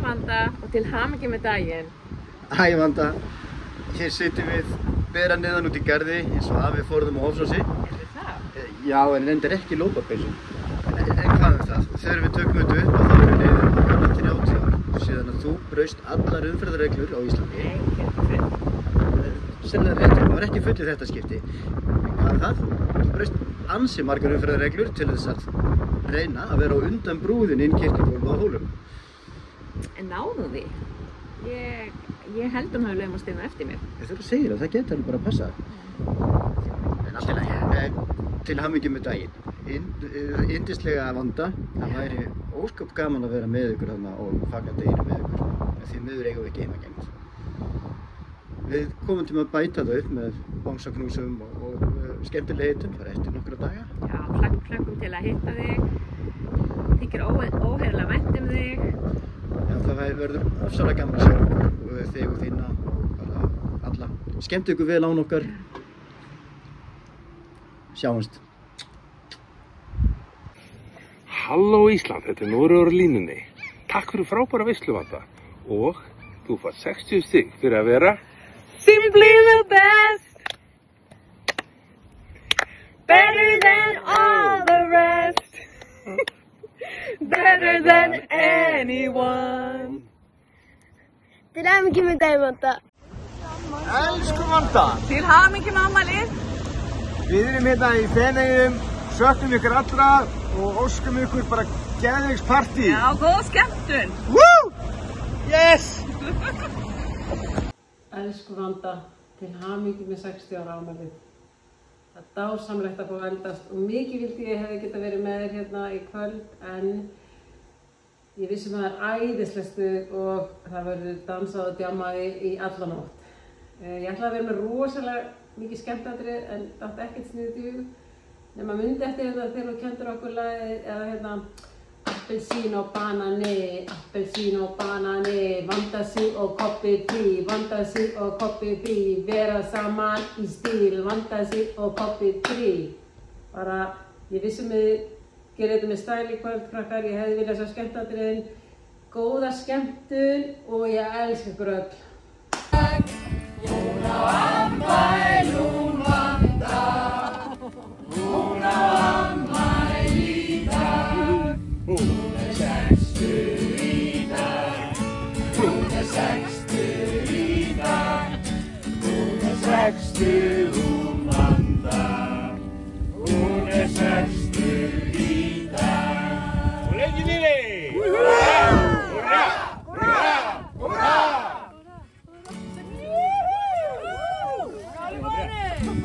Vanda og til hamingju með daginn. Hæ Vanda, hér sitjum við bera neðan út í garði eins og við forðum á Hofsósi. Já, en reyndar ekki lópapeysu. En hvað það? Þegar við tökum þetta upp þá erum við liðin nákvæmlega 30 ár síðan að þú braust allar umferðarreglur á Íslandi. Nei, ekki full. Sennilega rétt, það var ekki full í þetta skipti. Hvað er það? Þú braust ansi margar umferðarreglur til þess að reyna að vera á undan brúðin inn Kirkjubóli á Hólum. En náðu því? Ég held hún hafi laumast inn á eftir mér. Þú segir það geti alveg bara að passa. En allt í lagi. Til hamingju með daginn. Yndislega Vanda. Það væri ósköp gaman að vera með ykkur þarna og fagna deginu með ykkur. Því miður eigum við ekki heimagengt. Við komum til að bæta það upp með bangsaknúsum og skemmtilegheitum bara eftir nokkra daga. Já, hlökkum til að hitta þig. Þykir óheyrilega vænt um þig. Já, það verður ofsalega gaman að sjá okkur og þig og þína og bara alla. Skemmtu ykkur vel án okkar. Sjáumst. Halló Ísland, þetta Noregur á línunni. Takk fyrir frábæra veislu Vanda og þú fær 60 stig fyrir að vera Simply the best. Better than all the rest. Better than anyone. Til hamingju með daginn, Vanda. Elsku Vanda! Til hamingju með afmælið. Við erum hérna í Feneyjum, söknum ykkur allra og óskum ykkur bara geðveiks partí. Já, góð skemmtun. Woo! Yes! Elsku Vanda, til hamingju með 60 ára afmælið. Það er dásamlegt að fá að eldast og mikið vildi ég hefði geta verið með þér hérna í kvöld en ég vissi að það er æðisleg stuð og það verður dansað og djammaði í alla nótt. Ég ætlaði að vera með rosalega mikið skemmtiatriði en það átti ekkert sniðugt í hug. Nema myndi eftir þetta þegar þú kenndir okkur lagið eða hérna Appelsín og banani, Vanda sig og Kobbi frí, Vanda sig og Kobbi frí, vera saman í stíl, Vanda sig og Kobbi frí. Bara, ég vissum við gera þetta með stæl í kvöld, krakkar, ég hefði viljað sjá skemmtiatriðin. Góða skemmtun og ég elska ykkur öll. Hún á afmæli hún Vanda, hún á afmæli í dag. Hún er 60 í dag, hún er 60 í dag. Hún er 60 hún Vanda, hún er 60 í dag. Og lengi lífi!